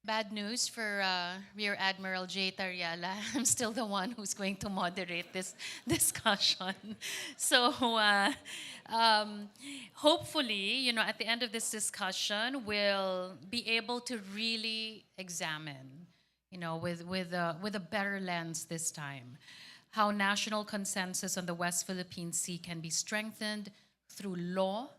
Bad news for Rear Admiral J. Tariala. I'm still the one who's going to moderate this discussion. So, um, hopefully, at the end of this discussion, we'll be able to really examine, with a better lens this time, how national consensus on the West Philippine Sea can be strengthened through law,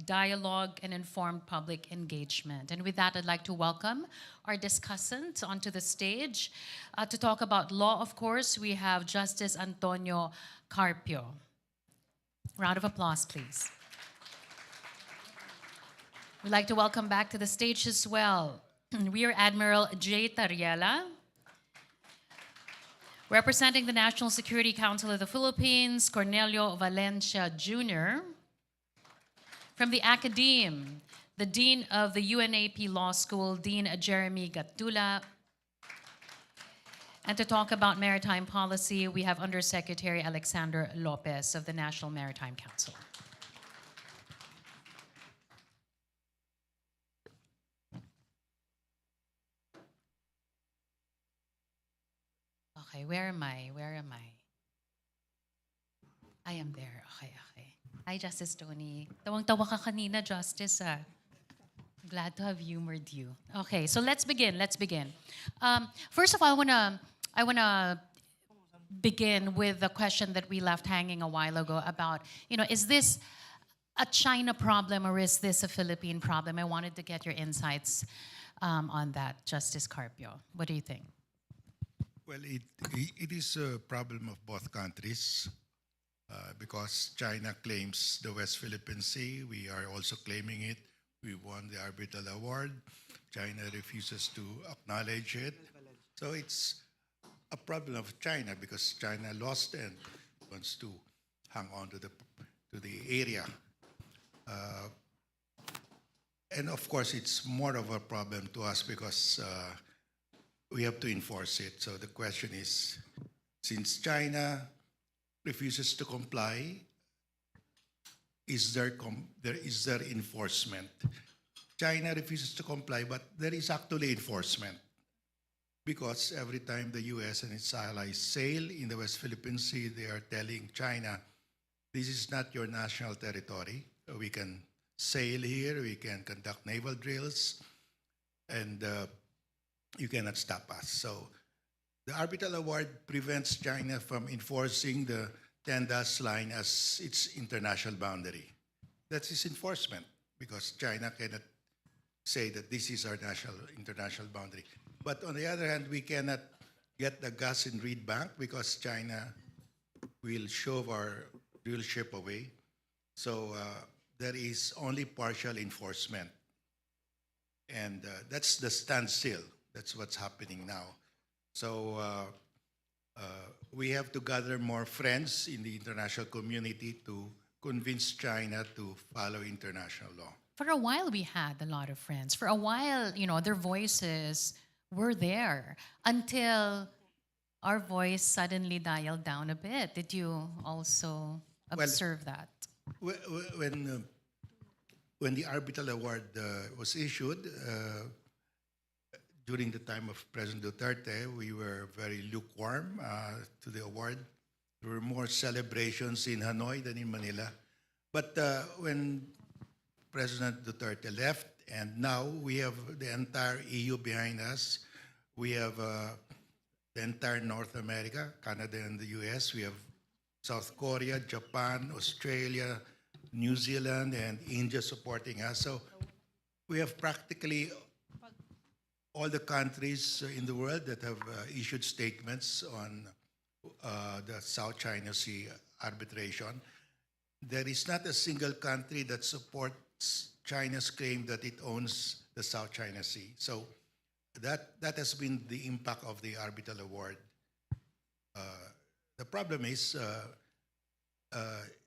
dialogue, and informed public engagement. And with that, I'd like to welcome our discussant onto the stage. To talk about law, of course, we have Justice Antonio Carpio. Round of applause, please. We'd like to welcome back to the stage as well Rear Admiral J. Tariela, representing the National Security Council of the Philippines, Cornelio Valencia Jr., from the Academe, the Dean of the UNAP Law School, Dean Jeremy Gatula. And to talk about maritime policy, we have Undersecretary Alexander Lopez of the National Maritime Council. Okay, where am I? Where am I? I am there. Okay, okay. Hi, Justice Tony. Tawang-tawa ka kanina, Justice. Glad to have humored you. Okay, so let's begin. Let's begin. First of all, I wanna begin with the question that we left hanging a while ago about, is this a China problem or is this a Philippine problem? I wanted to get your insights on that, Justice Carpio. What do you think? Well, it is a problem of both countries because China claims the West Philippine Sea. We are also claiming it. We won the arbitral award. China refuses to acknowledge it. So it's a problem of China because China lost and wants to hang on to the area. And of course, it's more of a problem to us because we have to enforce it. So the question is, since China refuses to comply, is there enforcement? China refuses to comply, but there is actually enforcement because every time the U.S. and its allies sail in the West Philippine Sea, they are telling China, this is not your national territory. We can sail here, we can conduct naval drills, and you cannot stop us. So the arbitral award prevents China from enforcing the Tendas line as its international boundary. That's its enforcement because China cannot say that this is our international boundary. But on the other hand, we cannot get the gas in Reed Bank because China will shove our drill ship away. So there is only partial enforcement. And that's the standstill. That's what's happening now. So we have to gather more friends in the international community to convince China to follow international law. For a while, we had a lot of friends. For a while, their voices were there until our voice suddenly dialed down a bit. Did you also observe that? When the arbitral award was issued, during the time of President Duterte, we were very lukewarm to the award. There were more celebrations in Hanoi than in Manila. But when President Duterte left, and now we have the entire EU behind us, we have the entire North America, Canada and the US, we have South Korea, Japan, Australia, New Zealand, and India supporting us. So we have practically all the countries in the world that have issued statements on the South China Sea arbitration. There is not a single country that supports China's claim that it owns the South China Sea. So that has been the impact of the arbitral award. The problem is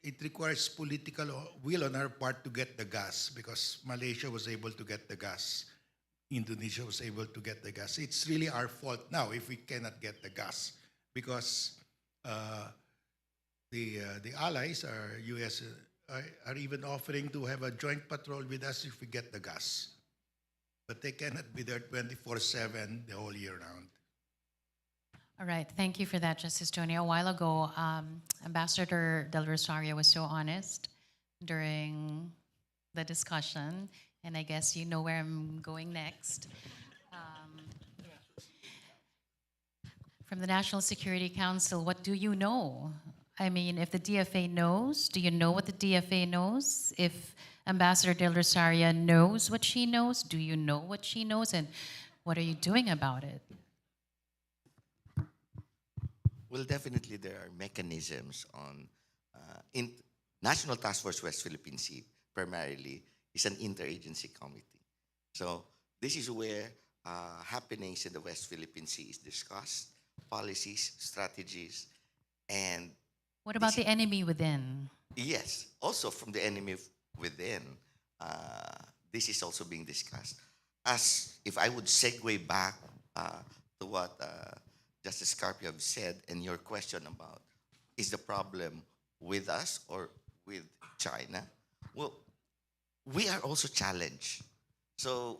it requires political will on our part to get the gas because Malaysia was able to get the gas. Indonesia was able to get the gas. It's really our fault now if we cannot get the gas because the allies, our US, are even offering to have a joint patrol with us if we get the gas. but they cannot be there 24/7 the whole year round. All right, thank you for that, Justice Tony. A while ago, Ambassador Del Rosario was so honest during the discussion, and I guess you know where I'm going next. Um, from the National Security Council, what do you know? I mean, if the DFA knows, do you know what the DFA knows? If Ambassador Del Rosario knows what she knows, do you know what she knows? And what are you doing about it? Well, definitely there are mechanisms on in National Task Force West Philippine Sea primarily is an interagency committee. So this is where happenings in the West Philippine Sea is discussed, policies, strategies, and What about this the enemy within? yes, also from the enemy within, uh, this is also being discussed. As if I would segue back to what Justice Carpio have said and your question about is the problem with us or with China? Well, we are also challenged. So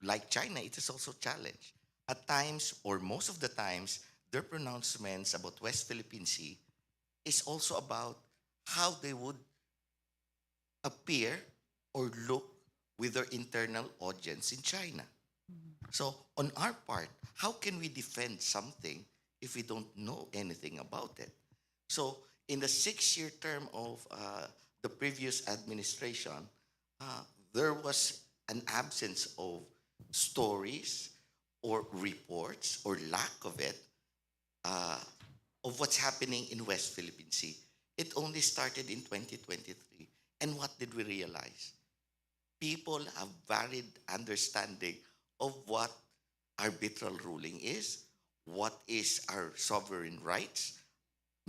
like China, it is also challenged. At times, or most of the times, their pronouncements about West Philippine Sea is also about how they would appear or look with their internal audience in China. So, on our part, how can we defend something if we don't know anything about it? So, in the 6 year term of the previous administration, uh, there was an absence of stories or reports or lack of it uh, of what's happening in West Philippine Sea. It only started in 2023. And what did we realize? People have varied understanding of what arbitral ruling is, what is our sovereign rights.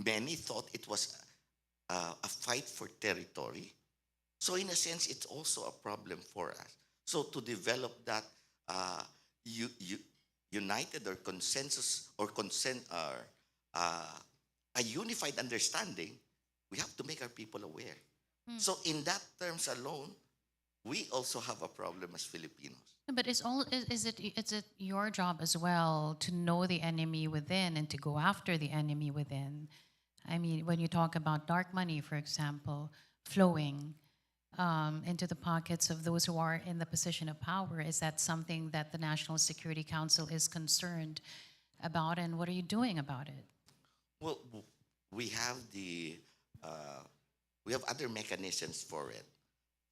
Many thought it was a fight for territory. So in a sense, it's also a problem for us. So to develop that uh, united or consensus or consent or uh, a unified understanding, we have to make our people aware. So in that terms alone, we also have a problem as Filipinos. But is it your job as well to know the enemy within and to go after the enemy within? I mean, when you talk about dark money, for example, flowing into the pockets of those who are in the position of power, is that something that the National Security Council is concerned about, and what are you doing about it? Well, we have the uh, we have other mechanisms for it.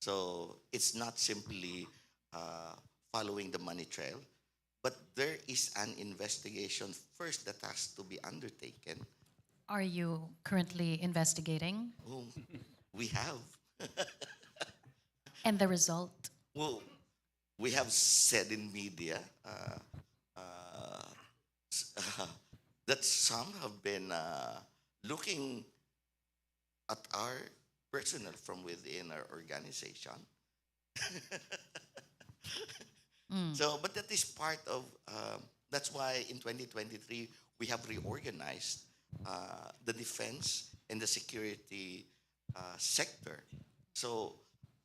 So it's not simply uh, following the money trail, but there is an investigation first that has to be undertaken. Are you currently investigating? Oh, we have. And the result? Well, we have said in media uh, s- that some have been looking at our personnel from within our organization. So, but that is part of, that's why in 2023, we have reorganized the defense and the security sector. So,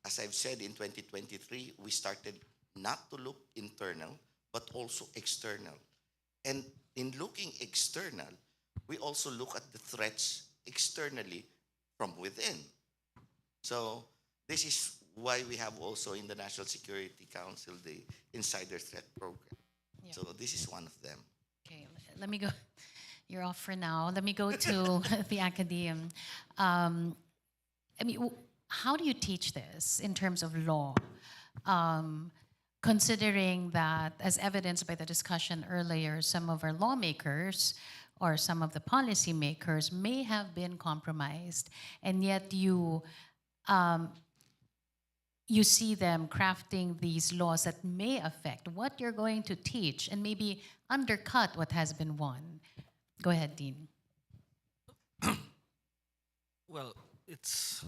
as I've said, in 2023, we started not to look internal, but also external. And in looking external, we also look at the threats externally from within. So this is why we have also in the National Security Council the Insider Threat Program. Yeah. So this is one of them. Okay, let me go. You're off for now. Let me go to the academe. Um, I mean, how do you teach this in terms of law? Um, considering that, as evidenced by the discussion earlier, some of our lawmakers or some of the policymakers may have been compromised, and yet um, you see them crafting these laws that may affect what you're going to teach and maybe undercut what has been won. Go ahead, Dean. Well, it's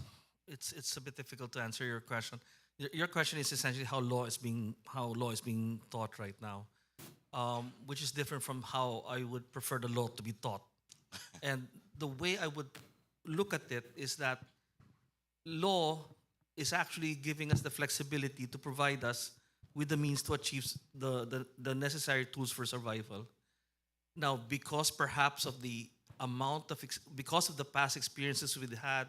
a bit difficult to answer your question. Your question is essentially how law is being taught right now, which is different from how I would prefer the law to be taught. And the way I would look at it is that law is actually giving us the flexibility to provide us with the means to achieve the necessary tools for survival. Now, because perhaps of the amount of because of the past experiences we had,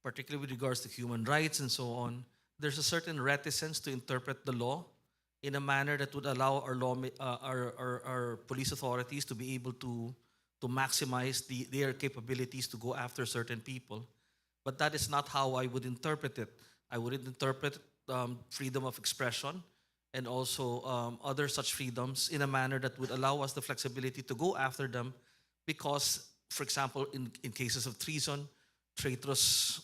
particularly with regards to human rights and so on, there's a certain reticence to interpret the law in a manner that would allow our police authorities to be able to maximize their capabilities to go after certain people. But that is not how I would interpret it. I would interpret freedom of expression and also other such freedoms in a manner that would allow us the flexibility to go after them because, for example, in cases of treason, traitorous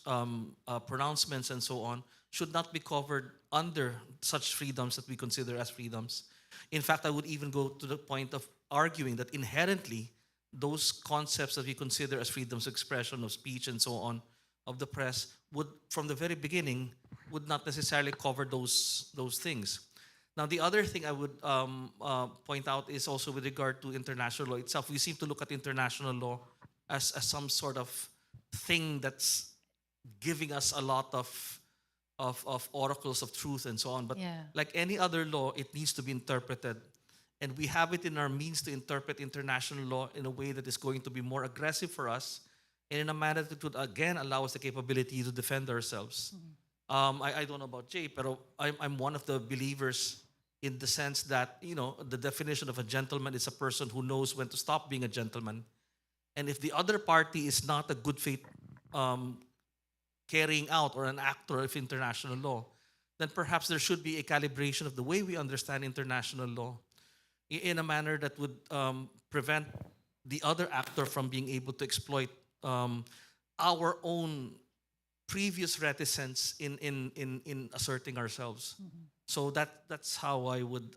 pronouncements and so on should not be covered under such freedoms that we consider as freedoms. In fact, I would even go to the point of arguing that inherently those concepts that we consider as freedoms of expression, of speech, and so on, of the press, would, from the very beginning, would not necessarily cover those things. Now, the other thing I would point out is also with regard to international law itself. We seem to look at international law as some sort of thing that's giving us a lot of oracles of truth and so on. But Yeah. like any other law, it needs to be interpreted. And we have it in our means to interpret international law in a way that is going to be more aggressive for us and in a manner that would again allow us the capability to defend ourselves. I don't know about Jay, but I'm one of the believers in the sense that, you know, the definition of a gentleman is a person who knows when to stop being a gentleman. And if the other party is not a good faith um, carrying out or an actor of international law, then perhaps there should be a calibration of the way we understand international law in a manner that would prevent the other actor from being able to exploit our own previous reticence in asserting ourselves. So that's how I would,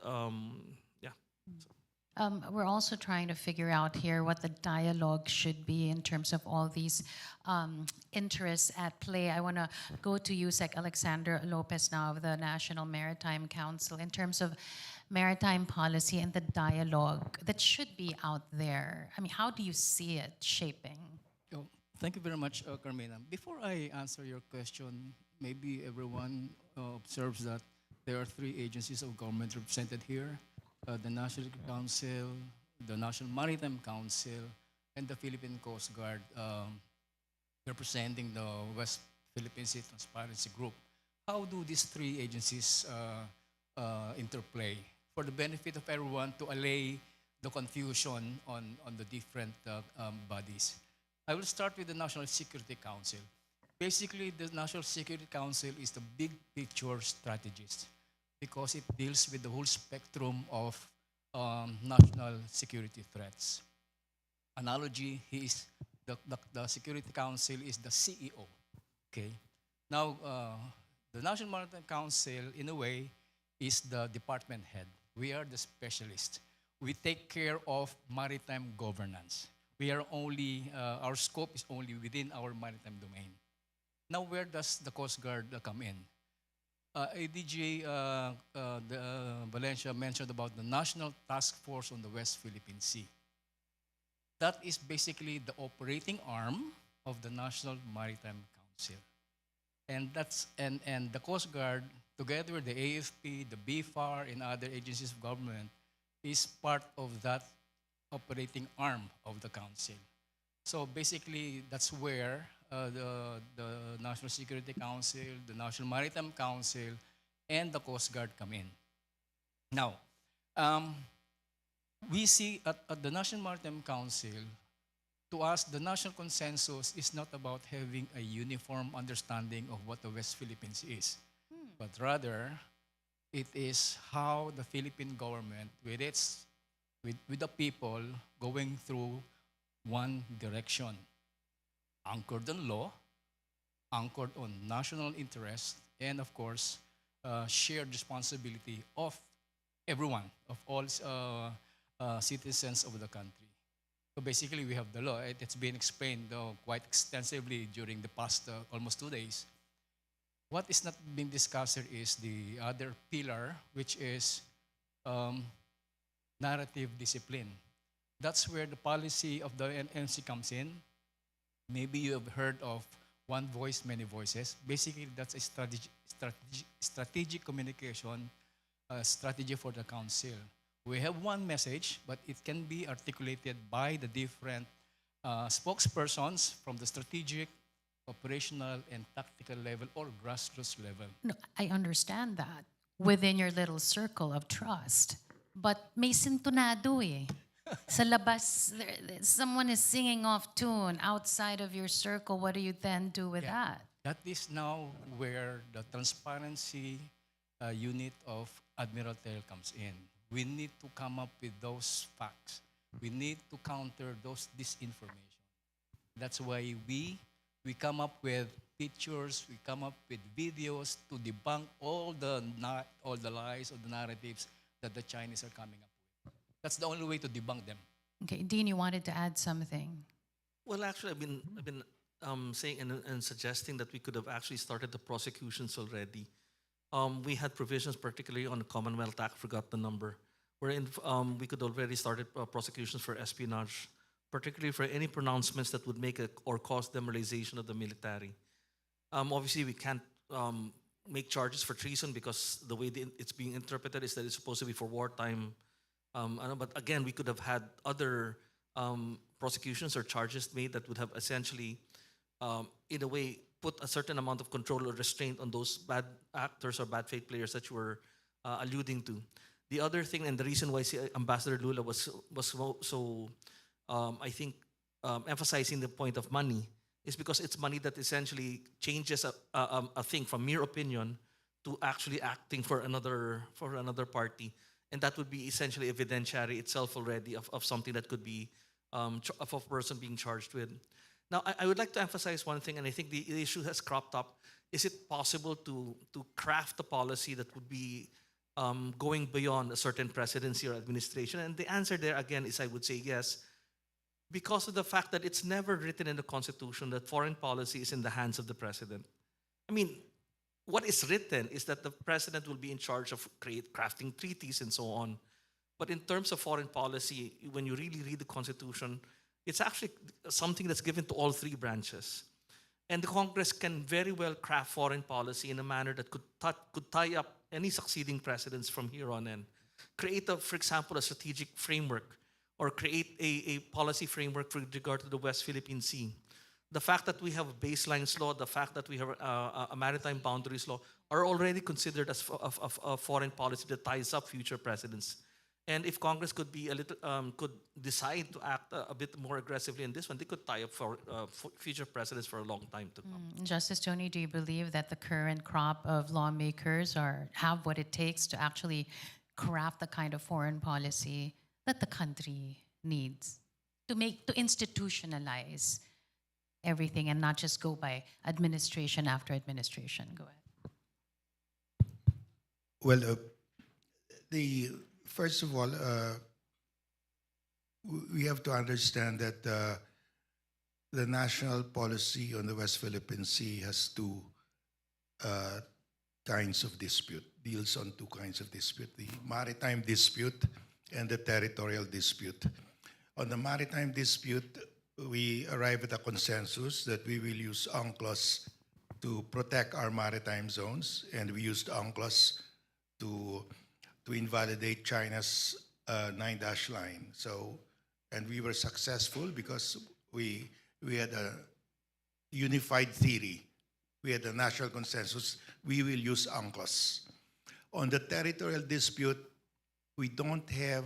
yeah. We're also trying to figure out here what the dialogue should be in terms of all these interests at play. I want to go to you, Sec Alexander Lopez, now of the National Maritime Council, in terms of maritime policy and the dialogue that should be out there. I mean, how do you see it shaping? Oh, thank you very much, Carmina. Before I answer your question, maybe everyone observes that there are three agencies of government represented here: the National Council, the National Maritime Council, and the Philippine Coast Guard, representing the West Philippine Sea Transparency Group. How do these three agencies interplay? For the benefit of everyone, to allay the confusion on the different bodies. I will start with the National Security Council. Basically, the National Security Council is the big picture strategist because it deals with the whole spectrum of national security threats. Analogy, he is the Security Council is the CEO. Okay. Now, the National Maritime Council, in a way, is the department head. We are the specialist. We take care of maritime governance. We are only, our scope is only within our maritime domain. Now, where does the Coast Guard come in? ADJ Valencia mentioned about the National Task Force on the West Philippine Sea. That is basically the operating arm of the National Maritime Council. And the Coast Guard, together with the AFP, the BFAR, and other agencies of government, is part of that operating arm of the council. So basically, that's where the National Security Council, the National Maritime Council, and the Coast Guard come in. Now, we see at the National Maritime Council, to us, the national consensus is not about having a uniform understanding of what the West Philippines is, but rather, it is how the Philippine government, with the people, going through one direction, anchored on law, anchored on national interest, and of course, shared responsibility of everyone, of all citizens of the country. So basically, we have the law. It's been explained quite extensively during the past almost 2 days. What is not being discussed here is the other pillar, which is narrative discipline. That's where the policy of the NMC comes in. Maybe you have heard of one voice, many voices. Basically, that's a strategic communication strategy for the council. We have one message, but it can be articulated by the different spokespersons from the strategic, operational, and tactical level or grassroots level. No, I understand that within your little circle of trust. But may sintonado eh. Sa labas, someone is singing off tune outside of your circle. What do you then do with Yeah. that? That is now where the transparency unit of Admiral Tail comes in. We need to come up with those facts. We need to counter those disinformation. That's why we come up with pictures, we come up with videos to debunk all the lies or the narratives that the Chinese are coming up with. That's the only way to debunk them. Okay, Dean, you wanted to add something. Well, actually, I've been saying and suggesting that we could have actually started the prosecutions already. We had provisions, particularly on the Commonwealth Act, forgot the number, wherein we could already started prosecutions for espionage, particularly for any pronouncements that would make or cause demoralization of the military. Obviously, we can't make charges for treason because the way it's being interpreted is that it's supposed to be for wartime. But again, we could have had other prosecutions or charges made that would have essentially, in a way, put a certain amount of control or restraint on those bad actors or bad faith players that you were alluding to. The other thing, and the reason why Ambassador Lula was so I think, emphasizing the point of money is because it's money that essentially changes a thing from mere opinion to actually acting for another party, and that would be essentially evidentiary itself already of something that could be of a person being charged with. Now, I would like to emphasize one thing, and I think the issue has cropped up. Is it possible to craft a policy that would be going beyond a certain presidency or administration? And the answer there, again, is I would say yes, because of the fact that it's never written in the Constitution that foreign policy is in the hands of the president. I mean, what is written is that the president will be in charge of crafting treaties and so on. But in terms of foreign policy, when you really read the Constitution, it's actually something that's given to all three branches. And the Congress can very well craft foreign policy in a manner that could tie up any succeeding presidents from here on in. Create, for example, a strategic framework or create a policy framework with regard to the West Philippine Sea. The fact that we have a baselines law, the fact that we have a maritime boundaries law are already considered as a foreign policy that ties up future presidents. And if Congress could be could decide to act a bit more aggressively in this one, they could tie up for future presidents for a long time to come. Justice Tony, do you believe that the current crop of lawmakers have what it takes to actually craft the kind of foreign policy that the country needs to institutionalize everything and not just go by administration after administration? Go ahead. Well, first of all, we have to understand that the national policy on the West Philippine Sea has two kinds of dispute, deals on two kinds of dispute, the maritime dispute and the territorial dispute. On the maritime dispute, we arrive at a consensus that we will use UNCLOS to protect our maritime zones, and we used UNCLOS to invalidate China's 9-dash line. So, and we were successful because we had a unified theory. We had a national consensus. We will use UNCLOS. On the territorial dispute, we don't have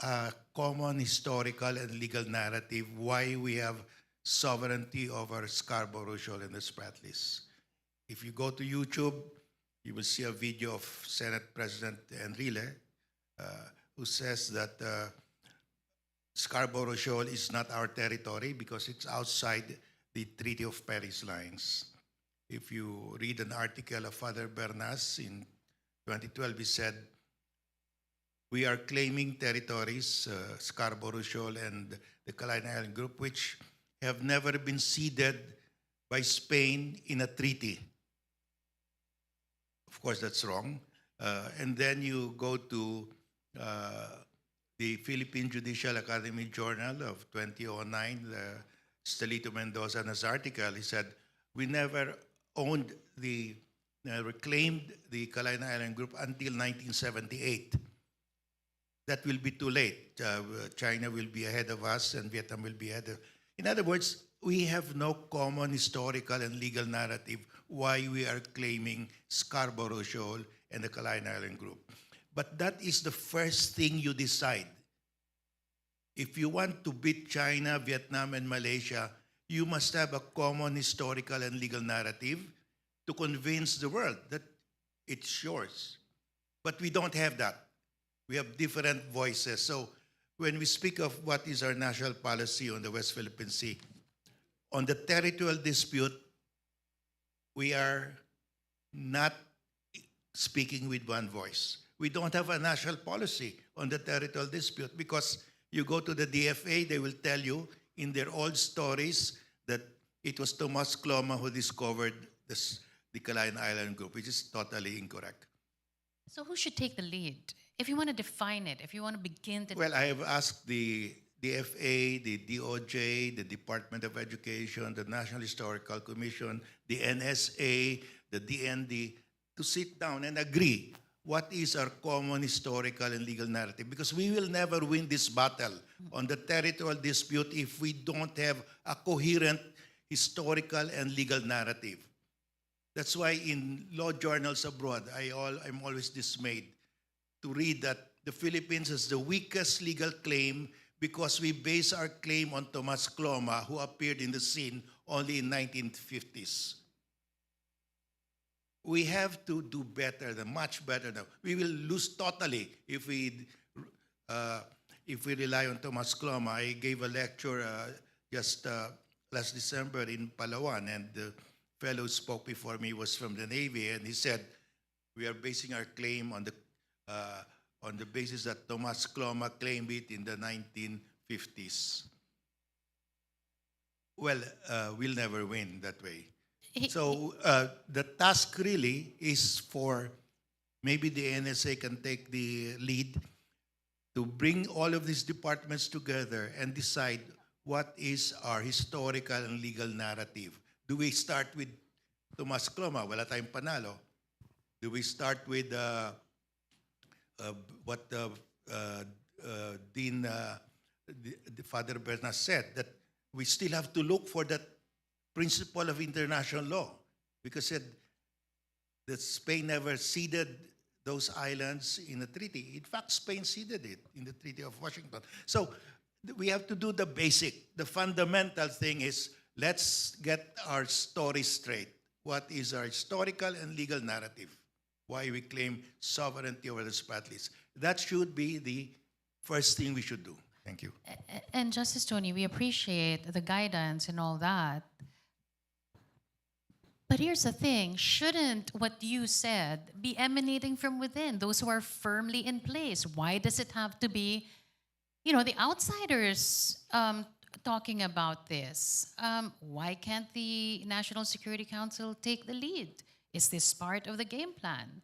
a common historical and legal narrative why we have sovereignty over Scarborough Shoal and the Spratlys. If you go to YouTube, you will see a video of Senate President Enrile who says that Scarborough Shoal is not our territory because it's outside the Treaty of Paris lines. If you read an article of Father Bernas in 2012, he said, we are claiming territories, Scarborough Shoal and the Kalayaan Island Group, which have never been ceded by Spain in a treaty. Of course, that's wrong. And then you go to the Philippine Judicial Academy Journal of 2009, Stelito Mendoza's article. He said, we never owned the reclaimed the Kalina Island Group until 1978. That will be too late. China will be ahead of us and Vietnam will be ahead of. In other words, we have no common historical and legal narrative why we are claiming Scarborough Shoal and the Kalina Island Group. But that is the first thing you decide. If you want to beat China, Vietnam, and Malaysia, you must have a common historical and legal narrative to convince the world that it's yours. But we don't have that. We have different voices. So when we speak of what is our national policy on the West Philippine Sea, on the territorial dispute, we are not speaking with one voice. We don't have a national policy on the territorial dispute because you go to the DFA, they will tell you in their old stories that it was Tomas Cloma who discovered the Kalayaan Island Group, which is totally incorrect. So who should take the lead? If you want to define it, if you want to begin to... Well, I have asked the DFA, the DOJ, the Department of Education, the National Historical Commission, the NSA, the DND, to sit down and agree what is our common historical and legal narrative. Because we will never win this battle on the territorial dispute if we don't have a coherent historical and legal narrative. That's why in law journals abroad, I'm always dismayed to read that the Philippines has the weakest legal claim because we base our claim on Tomas Cloma, who appeared in the scene only in 1950s. We have to do better, much better now. We will lose totally if we rely on Tomas Cloma. I gave a lecture just last December in Palawan, and the fellow who spoke before me was from the Navy, and he said, we are basing our claim on the basis that Tomas Cloma claimed it in the 1950s. Well, we'll never win that way. So the task really is for maybe the NSA can take the lead to bring all of these departments together and decide what is our historical and legal narrative. Do we start with Tomas Cloma? Wala tayong panalo. Do we start with what Dean Father Bernas said, that we still have to look for that principle of international law, because said that Spain never ceded those islands in a treaty. In fact, Spain ceded it in the Treaty of Washington. So we have to do the basic. The fundamental thing is, let's get our story straight. What is our historical and legal narrative? Why we claim sovereignty over the Spratlys. That should be the first thing we should do. Thank you. And Justice Tony, we appreciate the guidance and all that. But here's the thing, shouldn't what you said be emanating from within, those who are firmly in place? Why does it have to be, the outsiders talking about this? Why can't the National Security Council take the lead? Is this part of the game plan?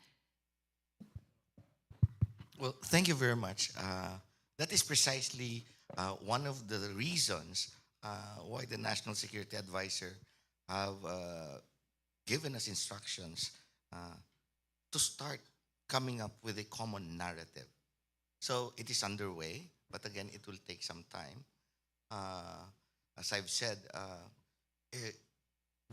Well, thank you very much. That is precisely one of the reasons why the National Security Advisor have given us instructions to start coming up with a common narrative. So it is underway, but again, it will take some time. As I've said,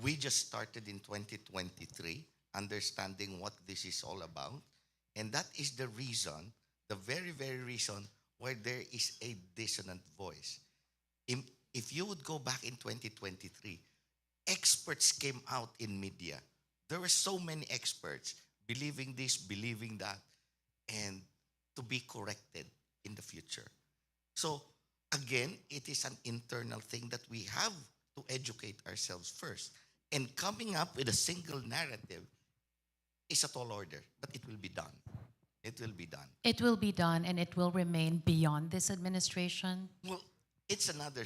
we just started in 2023, understanding what this is all about. And that is the reason, the very, very reason why there is a dissonant voice. If you would go back in 2023, experts came out in media. There were so many experts believing this, believing that, and to be corrected in the future. So again, it is an internal thing that we have to educate ourselves first. And coming up with a single narrative is a tall order, but it will be done. It will be done. It will be done and it will remain beyond this administration? Well, it's another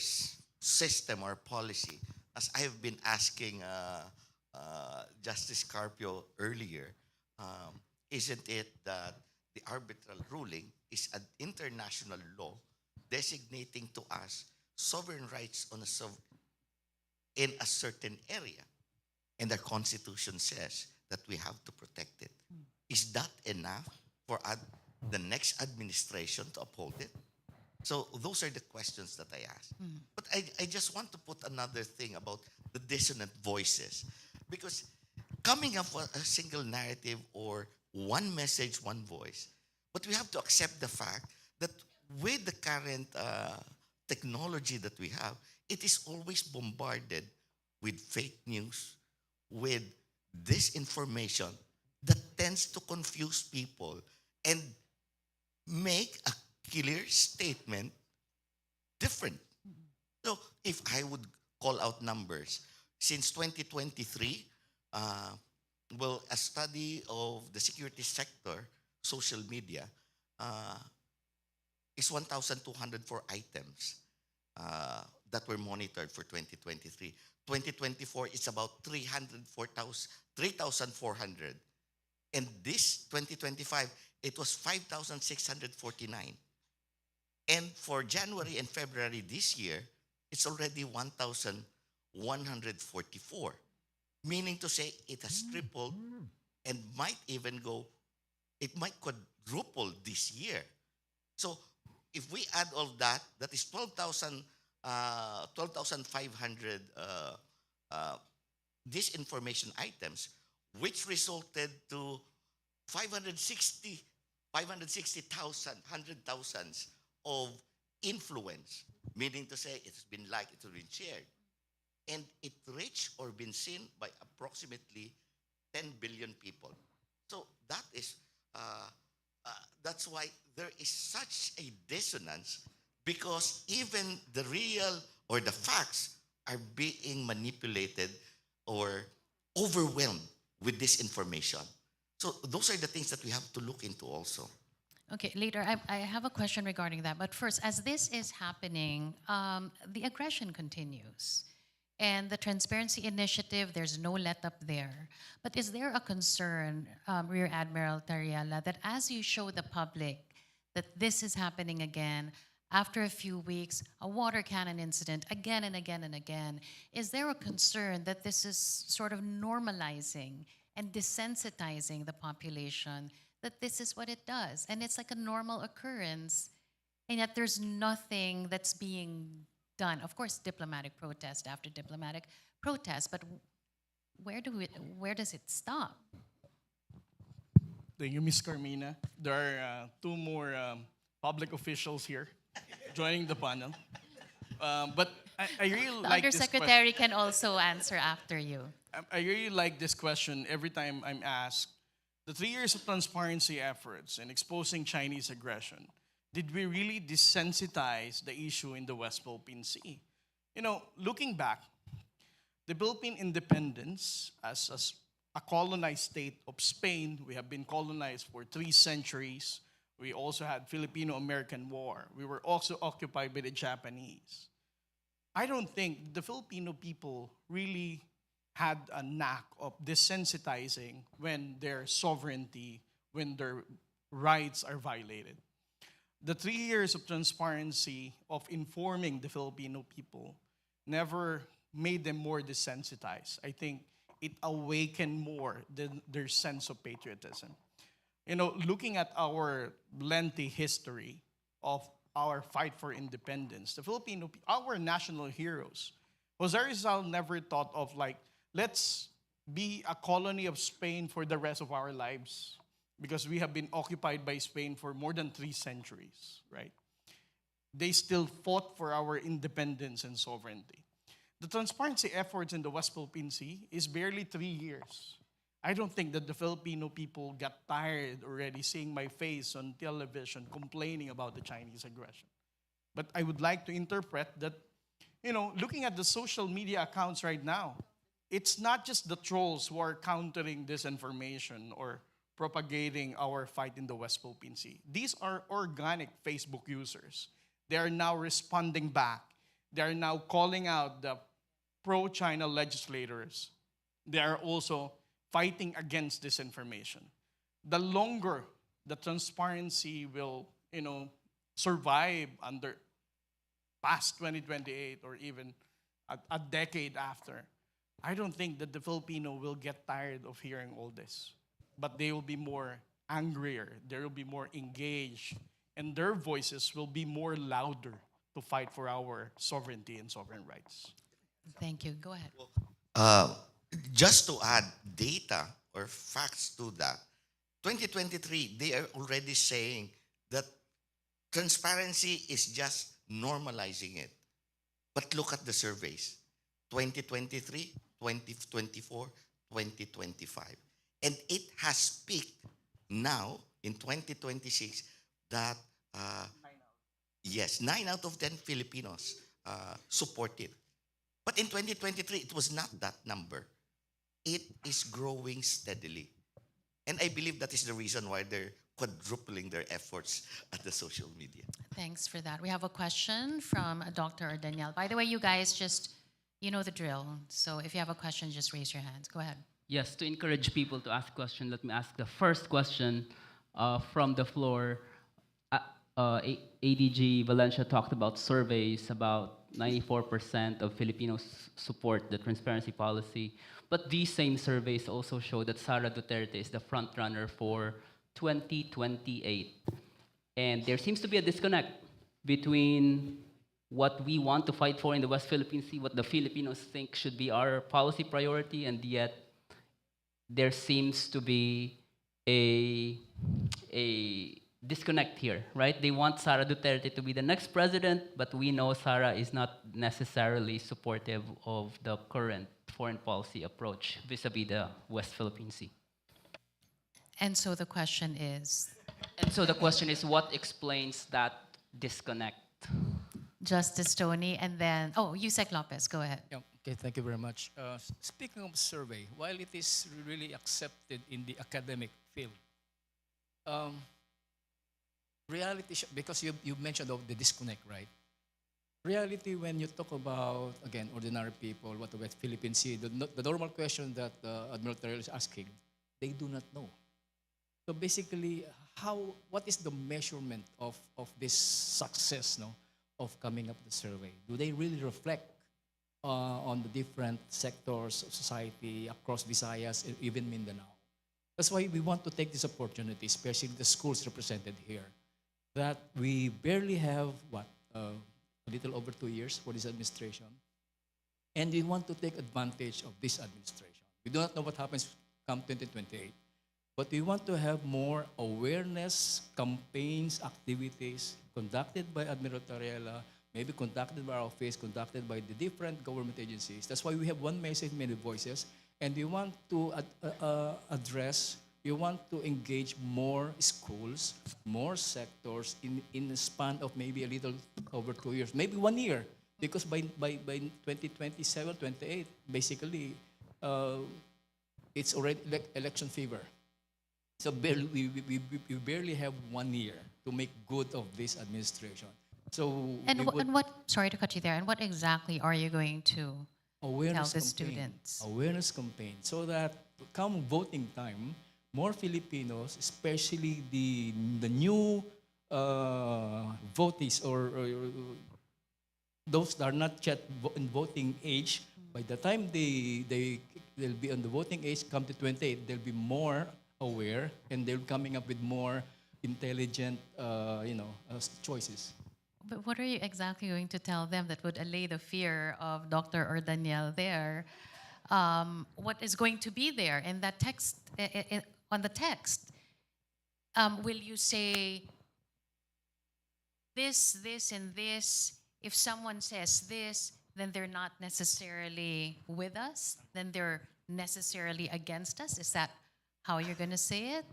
system or policy. As I have been asking Justice Carpio earlier, isn't it that the arbitral ruling is an international law designating to us sovereign rights in a certain area? And the Constitution says that we have to protect it. Is that enough for the next administration to uphold it? So those are the questions that I ask. But I just want to put another thing about the dissonant voices. Because coming up with a single narrative or one message, one voice, but we have to accept the fact that with the current technology that we have, it is always bombarded with fake news, with disinformation that tends to confuse people and make a clear statement different. So if I would call out numbers, since 2023, uh, well, a study of the security sector, social media, uh, is 1,204 items that were monitored for 2023. 2024 is about 3,400. And this 2025, it was 5,649. And for January and February this year, it's already 1,144. Meaning to say it has tripled and might even go, it might quadruple this year. So if we add all that, that is 12,500 uh, disinformation items, which resulted to 560, 560,000, 100,000 of influence, meaning to say it's been liked, it's been shared. And it reached or been seen by approximately 10 billion people. So that is, that's why there is such a dissonance because even the real or the facts are being manipulated or overwhelmed with this information. So those are the things that we have to look into also. Okay, later, I have a question regarding that. But first, as this is happening, the aggression continues. And the Transparency Initiative, there's no let up there. But is there a concern, Rear Admiral Tariala, that as you show the public that this is happening again, after a few weeks, a water cannon incident again and again and again, is there a concern that this is sort of normalizing and desensitizing the population that this is what it does? And it's like a normal occurrence, and yet there's nothing that's being done. Of course, diplomatic protest after diplomatic protest, but where does it stop? Thank you, Ms. Carmina. There are two more public officials here joining the panel. But I really The like this undersecretary can also answer after you. I really like this question every time I'm asked. The 3 years of transparency efforts and exposing Chinese aggression, did we really desensitize the issue in the West Philippine Sea? You know, looking back, the Philippine independence as a colonized state of Spain, we have been colonized for 3 centuries. We also had Filipino-American War. We were also occupied by the Japanese. I don't think the Filipino people really had a knack of desensitizing when their sovereignty, when their rights are violated. The 3 years of transparency of informing the Filipino people never made them more desensitized. I think it awakened more their sense of patriotism. You know, looking at our lengthy history of our fight for independence, the Filipino, our national heroes, Jose Rizal never thought of like, let's be a colony of Spain for the rest of our lives because we have been occupied by Spain for more than 3 centuries, right? They still fought for our independence and sovereignty. The transparency efforts in the West Philippine Sea is barely 3 years. I don't think that the Filipino people got tired already seeing my face on television complaining about the Chinese aggression. But I would like to interpret that, you know, looking at the social media accounts right now, it's not just the trolls who are countering disinformation or propagating our fight in the West Philippine Sea. These are organic Facebook users. They are now responding back. They are now calling out the pro-China legislators. They are also fighting against disinformation. The longer the transparency will, you know, survive under past 2028 or even a decade after, I don't think that the Filipino will get tired of hearing all this, but they will be more angrier, they will be more engaged, and their voices will be more louder to fight for our sovereignty and sovereign rights. Thank you. Go ahead. Uh, just to add data or facts to that, 2023, they are already saying that transparency is just normalizing it. But look at the surveys 2023, 2024, 2025. And it has peaked now in 2026 that, uh, yes, 9 out of 10 Filipinos support it. But in 2023, it was not that number. It is growing steadily. And I believe that is the reason why they're quadrupling their efforts at the social media. Thanks for that. We have a question from Dr. Danielle. By the way, you guys just, you know the drill. So if you have a question, just raise your hands. Go ahead. Yes, to encourage people to ask questions, let me ask the first question from the floor. ADG Valencia talked about surveys, about 94% of Filipinos support the transparency policy. But these same surveys also show that Sara Duterte is the front runner for 2028. And there seems to be a disconnect between what we want to fight for in the West Philippine Sea, what the Filipinos think should be our policy priority, and yet there seems to be a disconnect here, right? They want Sara Duterte to be the next president, but we know Sara is not necessarily supportive of the current foreign policy approach vis-a-vis the West Philippine Sea. And so the question is, And so the question is, what explains that disconnect? Justice Tony, and then, oh, Yusek Lopez, go ahead. Yeah, okay, thank you very much. Speaking of survey, while it is really accepted in the academic field, because you mentioned of the disconnect, right? Reality, when you talk about, again, ordinary people, what the West Philippine Sea, the normal question that Admiral Terrell is asking, they do not know. So basically, what is the measurement of this success, no, of coming up with the survey? Do they really reflect on the different sectors of society across Visayas and even Mindanao? That's why we want to take this opportunity, especially the schools represented here, that we barely have, a little over 2 years for this administration, and we want to take advantage of this administration. We do not know what happens come 2028, but we want to have more awareness campaigns, activities conducted by Admiral Tariela, maybe conducted by our office, conducted by the different government agencies. That's why we have one message, many voices, and we want to we want to engage more schools, more sectors in a span of maybe a little over 2 years, maybe 1 year, because by 2027, 28, basically, it's already election fever. So we barely have 1 year to make good of this administration. So And what, sorry to cut you there, and what exactly are you going to awareness tell the campaign, students? awareness campaign, so that come voting time, more Filipinos, especially the new votees or those that are not yet in voting age, by the time they'll be on the voting age, come to 28, they'll be more aware and they're coming up with more intelligent, choices. But what are you exactly going to tell them that would allay the fear of Dr. or Danielle there? What is going to be there in that text, on the text? Will you say this, and this? If someone says this, then they're not necessarily with us, then they're necessarily against us? Is that how you're going to say it?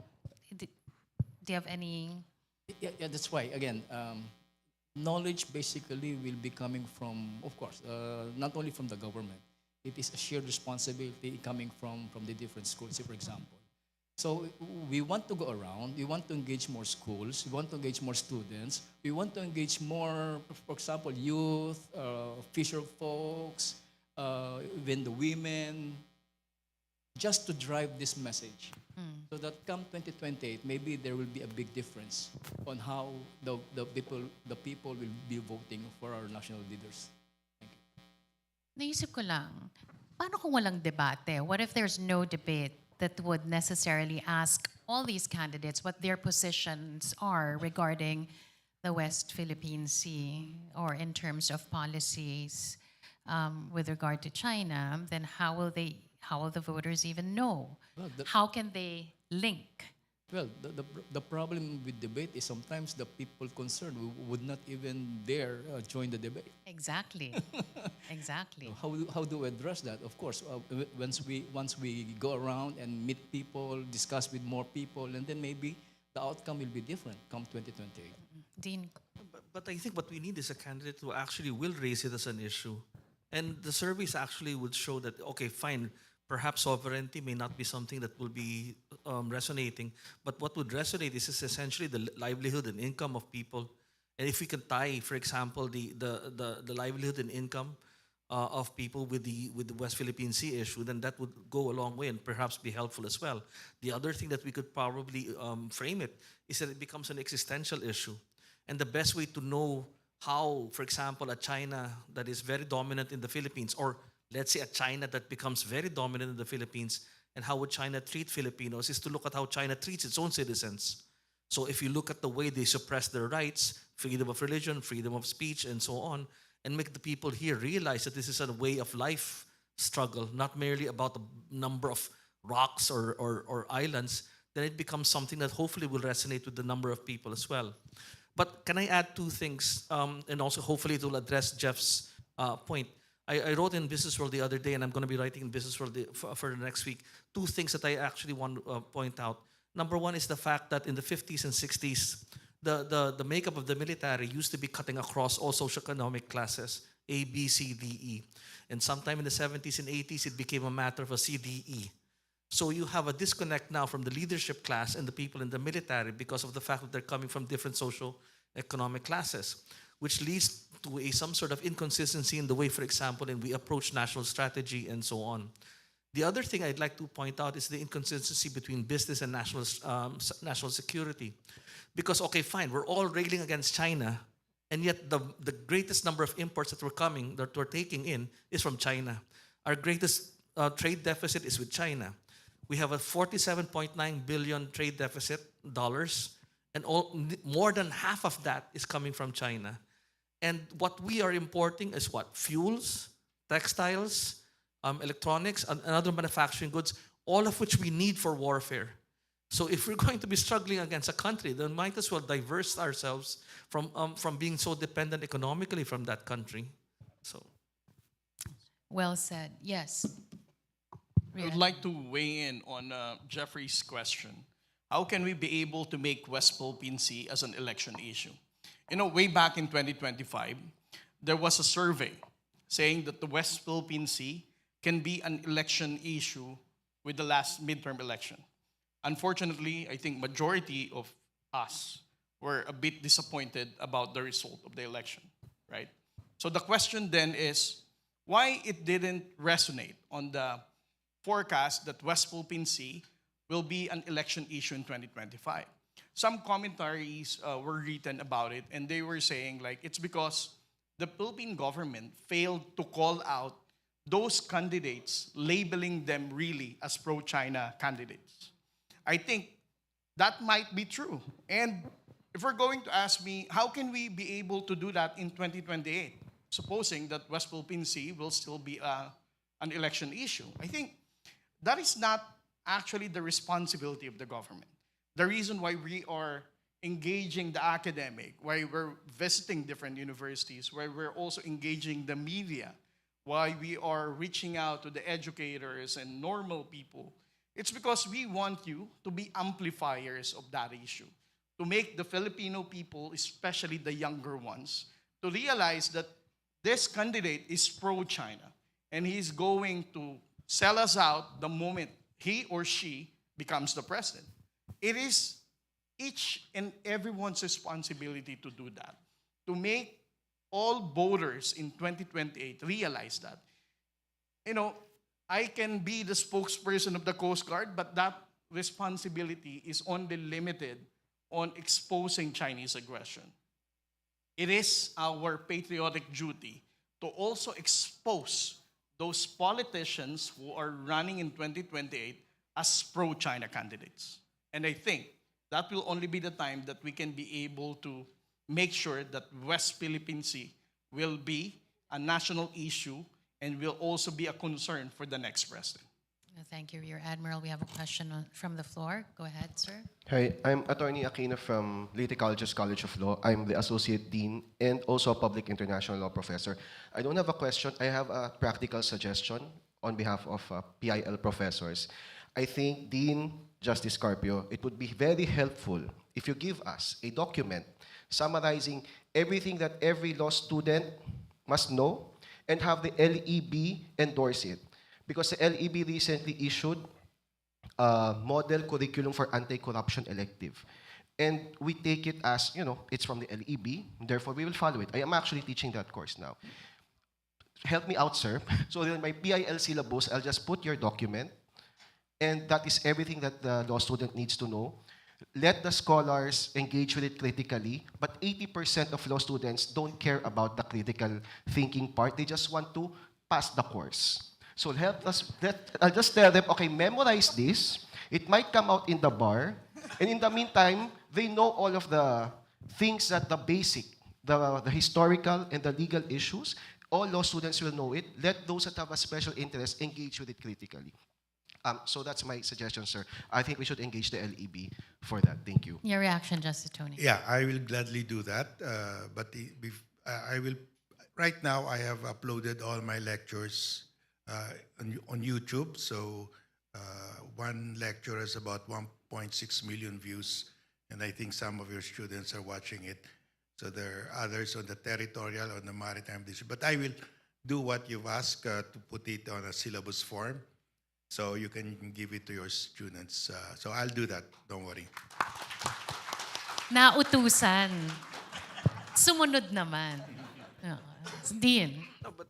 Do you have any? Yeah, that's why. Again, knowledge basically will be coming from, of course, not only from the government. It is a shared responsibility coming from the different schools, for example. So we want to go around, we want to engage more schools, we want to engage more students, we want to engage more, for example, youth, fisher folks, even the women, just to drive this message. So that come 2028, maybe there will be a big difference on how the people will be voting for our national leaders. Naisip ko lang, Paano kung walang debate? What if there's no debate that would necessarily ask all these candidates what their positions are regarding the West Philippine Sea or in terms of policies with regard to China? Then how will the voters even know? Well, the, How can they link? well, the problem with debate is sometimes the people concerned would not even dare join the debate. Exactly. Exactly. How do we address that? Of course, once we go around and meet people, discuss with more people, and then maybe the outcome will be different come 2028. Dean, But I think what we need is a candidate who actually will raise it as an issue. And the surveys actually would show that, okay, fine, perhaps sovereignty may not be something that will be resonating, but what would resonate is essentially the livelihood and income of people. And if we can tie, for example, the livelihood and income of people with the West Philippine Sea issue, then that would go a long way and perhaps be helpful as well. The other thing that we could probably frame it is that it becomes an existential issue. And the best way to know how, for example, a China that is very dominant in the Philippines, or let's say a China that becomes very dominant in the Philippines, and how would China treat Filipinos, is to look at how China treats its own citizens. So if you look at the way they suppress their rights, freedom of religion, freedom of speech, and so on, and make the people here realize that this is a way of life struggle, not merely about the number of rocks or islands, then it becomes something that hopefully will resonate with the number of people as well. But can I add two things, and also hopefully it will address Jeff's point. I wrote in Business World the other day, and I'm going to be writing in Business World for the next week, two things that I actually want to point out. Number one is the fact that in the 50s and 60s, the makeup of the military used to be cutting across all socioeconomic classes, A, B, C, D, E. And sometime in the 70s and 80s, it became a matter of a C, D, E. So you have a disconnect now from the leadership class and the people in the military because of the fact that they're coming from different social economic classes, which leads to some sort of inconsistency in the way, for example, and we approach national strategy and so on. The other thing I'd like to point out is the inconsistency between business and national security. Because, okay, fine, we're all railing against China, and yet the greatest number of imports that we're taking in is from China. Our greatest trade deficit is with China. We have a 47.9 billion trade deficit dollars, and more than half of that is coming from China. And what we are importing is what? Fuels, textiles, electronics, and other manufacturing goods, all of which we need for warfare. So if we're going to be struggling against a country, then might as well diverse ourselves from being so dependent economically from that country. So well said. Yes. I would like to weigh in on Jeffrey's question. How can we be able to make West Philippine Sea as an election issue? You know, way back in 2025, there was a survey saying that the West Philippine Sea can be an election issue with the last midterm election. Unfortunately, I think majority of us were a bit disappointed about the result of the election, right? So the question then is, why it didn't resonate on the forecast that West Philippine Sea will be an election issue in 2025. Some commentaries were written about it, and they were saying like it's because the Philippine government failed to call out those candidates, labeling them really as pro-China candidates. I think that might be true. And if we're going to ask me, how can we be able to do that in 2028, supposing that West Philippine Sea will still be an election issue? I think that is not actually the responsibility of the government. The reason why we are engaging the academic, why we're visiting different universities, why we're also engaging the media, why we are reaching out to the educators and normal people, it's because we want you to be amplifiers of that issue, to make the Filipino people, especially the younger ones, to realize that this candidate is pro-China and he's going to sell us out the moment he or she becomes the president. It is each and everyone's responsibility to do that, to make all voters in 2028 realize that, you know, I can be the spokesperson of the Coast Guard, but that responsibility is only limited on exposing Chinese aggression. It is our patriotic duty to also expose those politicians who are running in 2028 as pro-China candidates. And I think that will only be the time that we can be able to make sure that West Philippine Sea will be a national issue and will also be a concern for the next president. Thank you, Rear Admiral. We have a question from the floor. Go ahead, sir. Hi, I'm Attorney Aquino from Leyte College's College of Law. I'm the Associate Dean and also a Public International Law Professor. I don't have a question. I have a practical suggestion on behalf of PIL professors. I think, Dean Justice Carpio, it would be very helpful if you give us a document summarizing everything that every law student must know and have the LEB endorse it. Because the LEB recently issued a model curriculum for anti-corruption elective. And we take it as, it's from the LEB, therefore we will follow it. I am actually teaching that course now. Help me out, sir. So in my PIL syllabus, I'll just put your document, and that is everything that the law student needs to know. Let the scholars engage with it critically, but 80% of law students don't care about the critical thinking part. They just want to pass the course. So help us, I'll just tell them, okay, memorize this. It might come out in the bar. And in the meantime, they know all of the things that the basic, the historical and the legal issues. All law students will know it. Let those that have a special interest engage with it critically. So that's my suggestion, sir. I think we should engage the LEB for that. Thank you. Your reaction, Justice Tony. Yeah, I will gladly do that. But I will. Right now, I have uploaded all my lectures on YouTube. So one lecture has about 1.6 million views, and I think some of your students are watching it. So there are others on the territorial, on the maritime district. But I will do what you've asked to put it on a syllabus form, so you can give it to your students. So I'll do that. Don't worry. Nautusan. Sumunod naman. Dean. No, but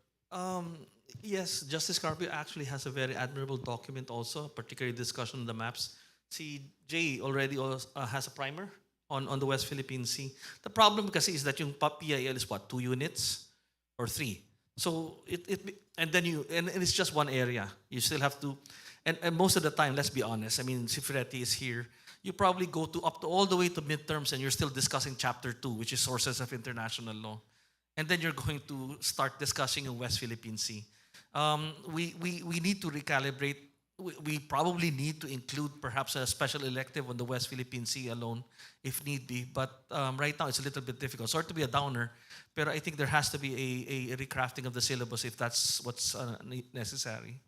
yes, Justice Carpio actually has a very admirable document also, particularly discussion on the maps. See, Jay already has a primer on the West Philippine Sea. The problem kasi is that yung PIL is what, 2 units or 3? So and it's just one area. You still have to, and most of the time, let's be honest. I mean, Sifreti is here. You probably go up to all the way to midterms, and you're still discussing Chapter 2, which is sources of international law, and then you're going to start discussing in West Philippine Sea. We need to recalibrate. We probably need to include perhaps a special elective on the West Philippine Sea alone, if need be. But right now, it's a little bit difficult. Sorry to be a downer, but I think there has to be a recrafting of the syllabus if that's what's necessary.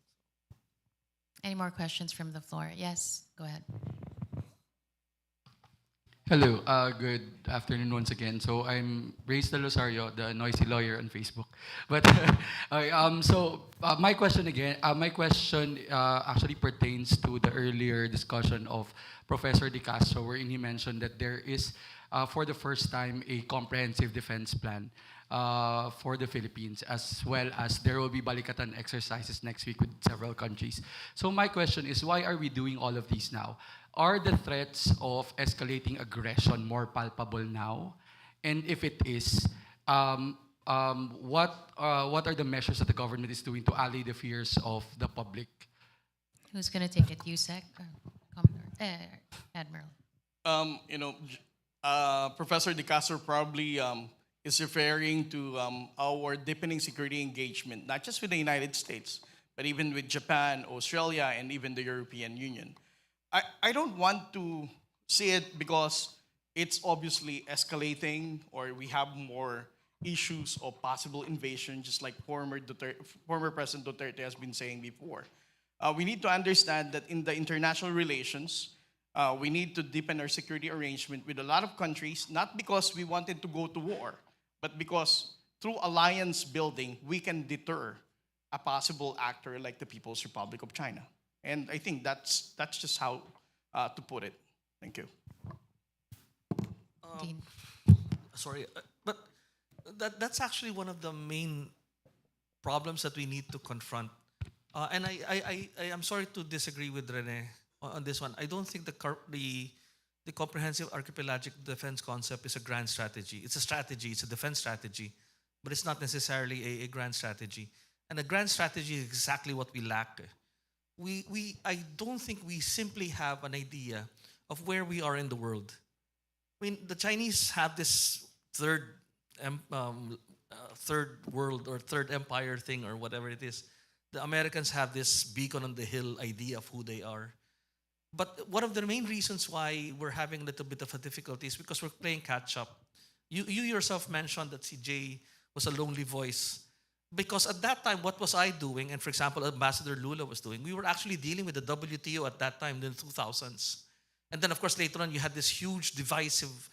Any more questions from the floor? Yes, go ahead. Hello, good afternoon once again. So I'm Reyes de Losario, the noisy lawyer on Facebook. But okay, my question actually pertains to the earlier discussion of Professor De Castro, wherein he mentioned that there is, for the first time, a comprehensive defense plan for the Philippines, as well as there will be Balikatan exercises next week with several countries. So my question is, why are we doing all of these now? Are the threats of escalating aggression more palpable now? And if it is, what are the measures that the government is doing to allay the fears of the public? Who's going to take it? USEC? Admiral. Professor De Castro probably is referring to our deepening security engagement, not just with the United States, but even with Japan, Australia, and even the European Union. I don't want to see it because it's obviously escalating or we have more issues of possible invasion, just like former President Duterte has been saying before. We need to understand that in the international relations, we need to deepen our security arrangement with a lot of countries, not because we wanted to go to war, but because through alliance building, we can deter a possible actor like the People's Republic of China. And I think that's just how to put it. Thank you. Dean. Sorry, but that's actually one of the main problems that we need to confront. And I am sorry to disagree with Rene on this one. I don't think the comprehensive archipelagic defense concept is a grand strategy. It's a strategy. It's a defense strategy, but it's not necessarily a grand strategy. And a grand strategy is exactly what we lack. I don't think we simply have an idea of where we are in the world. I mean, the Chinese have this third world or third empire thing or whatever it is. The Americans have this beacon on the hill idea of who they are. But one of the main reasons why we're having a little bit of a difficulty is because we're playing catch up. You yourself mentioned that CJ was a lonely voice. Because at that time, what was I doing? And for example, Ambassador Lula was doing. We were actually dealing with the WTO at that time in the 2000s. And then, of course, later on, you had this huge divisive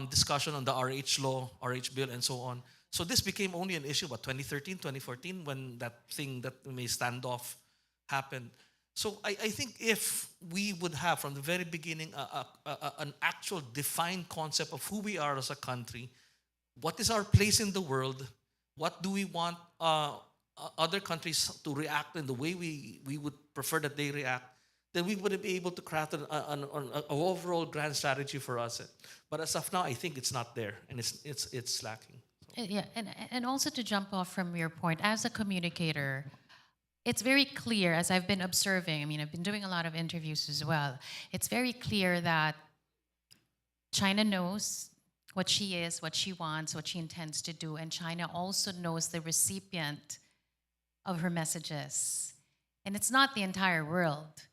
discussion on the RH law, RH bill, and so on. So this became only an issue, 2013, 2014, when that thing that may standoff happened. So I think if we would have from the very beginning an actual defined concept of who we are as a country, what is our place in the world, what do we want other countries to react in the way we would prefer that they react, then we would be able to craft an overall grand strategy for us. But as of now, I think it's not there, and it's lacking. Yeah, and also to jump off from your point, as a communicator, it's very clear, as I've been observing, I mean, I've been doing a lot of interviews as well. It's very clear that China knows what she is, what she wants, what she intends to do, and China also knows the recipient of her messages. And it's not the entire world,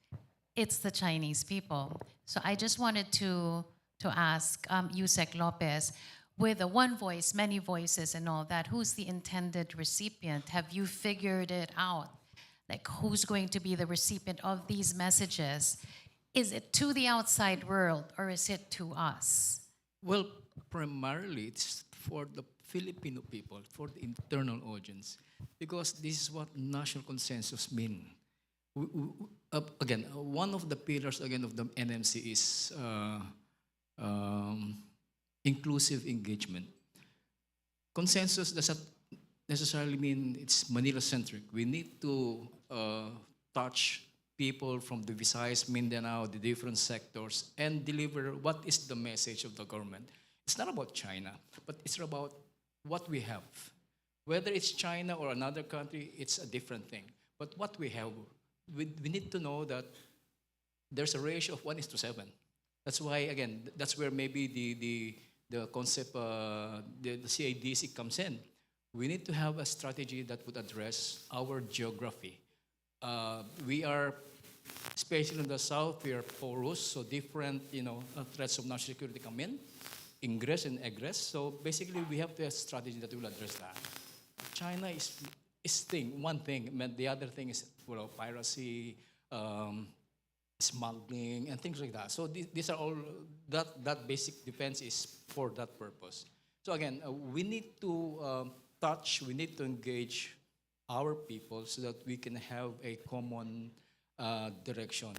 it's the Chinese people. So I just wanted to ask Yusek Lopez, with a one voice, many voices and all that, who's the intended recipient? Have you figured it out? Like, who's going to be the recipient of these messages? Is it to the outside world or is it to us? Well, primarily it's for the Filipino people, for the internal audience, because this is what national consensus mean. Again, one of the pillars again of the NMC is inclusive engagement. Consensus doesn't necessarily mean it's Manila-centric. We need to touch people from the Visayas, Mindanao, the different sectors, and deliver what is the message of the government. It's not about China, but it's about what we have. Whether it's China or another country, it's a different thing. But what we have, we need to know that there's a ratio of 1:7. That's why, again, that's where maybe the concept, the CIDC comes in. We need to have a strategy that would address our geography. We are, especially in the south, we are porous, so different, threats of national security come in, ingress and egress. So basically, we have to have a strategy that will address that. China is one thing, but the other thing is piracy, smuggling, and things like that. So these are all, that basic defense is for that purpose. So again, we need to we need to engage our people so that we can have a common direction.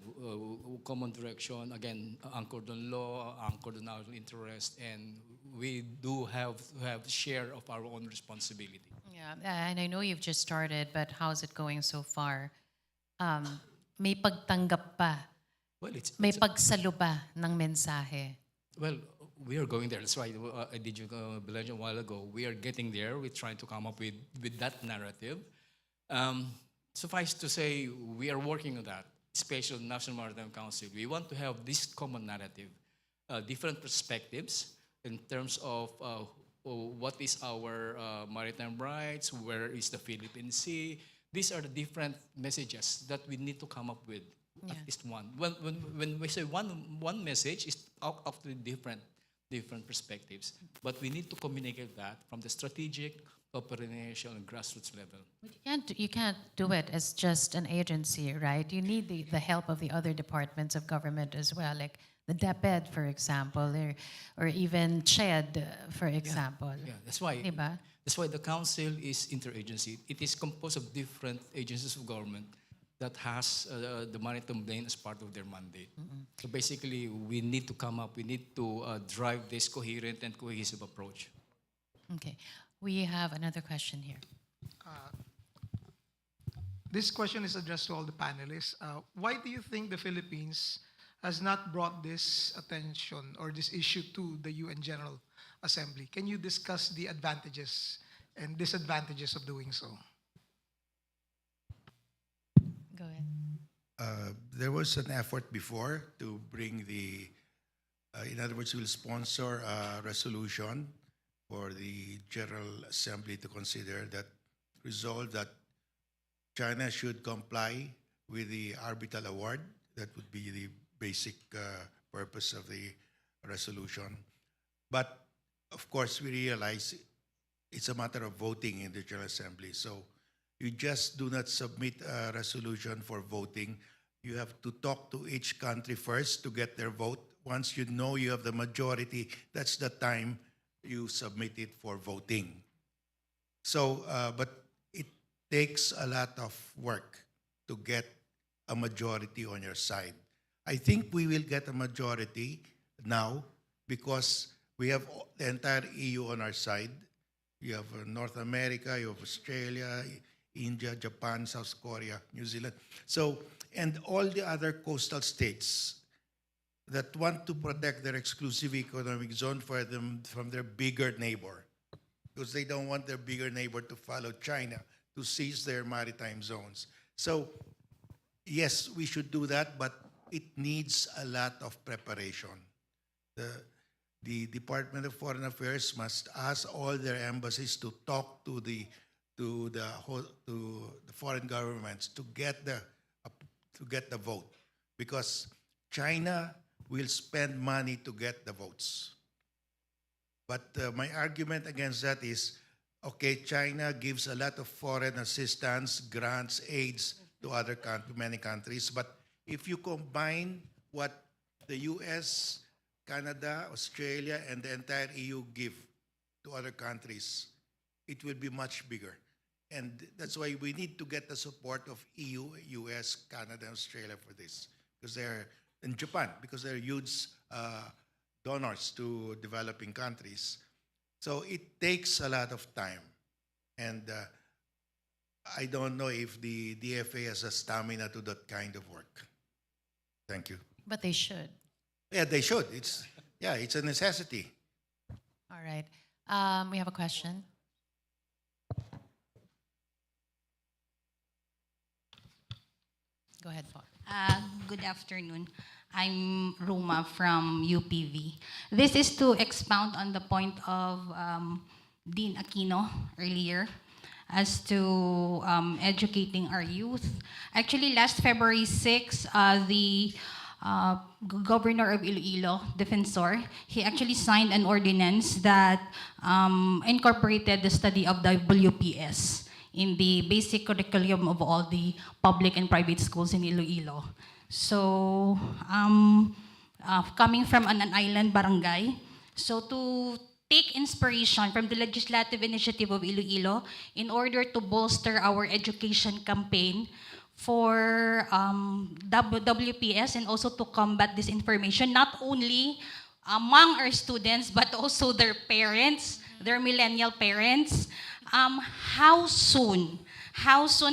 Again, anchored on law, anchored on our interest, and we do have to have share of our own responsibility. Yeah, and I know you've just started, but how's it going so far? May pagtanggap pa, Well, may pagsalo ba ng mensahe? well, we are going there. That's why I did you a while ago. We are getting there. We're trying to come up with that narrative. Suffice to say, we are working on that. Special National Maritime Council. We want to have this common narrative, different perspectives in terms of what is our maritime rights, where is the Philippine Sea. These are the different messages that we need to come up with. Yeah. At least one. When we say one message, is up to different perspectives. But we need to communicate that from the strategic, operational, and grassroots level. But you can't do it as just an agency, right? You need the help of the other departments of government as well, like the DepEd, for example, or even CHED, for example. Yeah, that's why. Diba? That's why the council is interagency. It is composed of different agencies of government that has the maritime lane as part of their mandate. So basically, we need to come up, we need to drive this coherent and cohesive approach. Okay. We have another question here. This question is addressed to all the panelists. Why do you think the Philippines has not brought this attention or this issue to the UN General Assembly? Can you discuss the advantages and disadvantages of doing so? Go ahead. There was an effort before to bring in other words, we'll sponsor a resolution for the General Assembly to consider that resolve that China should comply with the Arbitral Award. That would be the basic purpose of the resolution. But of course, we realize it's a matter of voting in the General Assembly. So you just do not submit a resolution for voting. You have to talk to each country first to get their vote. Once you know you have the majority, that's the time you submit it for voting. So, but it takes a lot of work to get a majority on your side. I think we will get a majority now because we have the entire EU on our side. You have North America, you have Australia, India, Japan, South Korea, New Zealand. So, and all the other coastal states that want to protect their exclusive economic zone for them from their bigger neighbor, because they don't want their bigger neighbor to follow China to seize their maritime zones. So, yes, we should do that, but it needs a lot of preparation. The Department of Foreign Affairs must ask all their embassies to talk to the foreign governments to get the vote, because China will spend money to get the votes. But my argument against that is, okay, China gives a lot of foreign assistance, grants, aids to many countries. But if you combine what the US, Canada, Australia, and the entire EU give to other countries, it will be much bigger. And that's why we need to get the support of EU, US, Canada, and Australia for this. Because in Japan, because they're huge donors to developing countries. So it takes a lot of time. And I don't know if the DFA has a stamina to that kind of work. Thank you. But they should. Yeah, they should. It's a necessity. All right. We have a question. Go ahead, Paul. Good afternoon. I'm Ruma from UPV. This is to expound on the point of Dean Aquino earlier as to educating our youth. Actually, last February 6, the Governor of Iloilo, Defensor, he actually signed an ordinance that incorporated the study of the WPS in the basic curriculum of all the public and private schools in Iloilo. So, coming from an island barangay, so to take inspiration from the legislative initiative of Iloilo in order to bolster our education campaign for WPS and also to combat disinformation, not only among our students, but also their parents, their millennial parents. How soon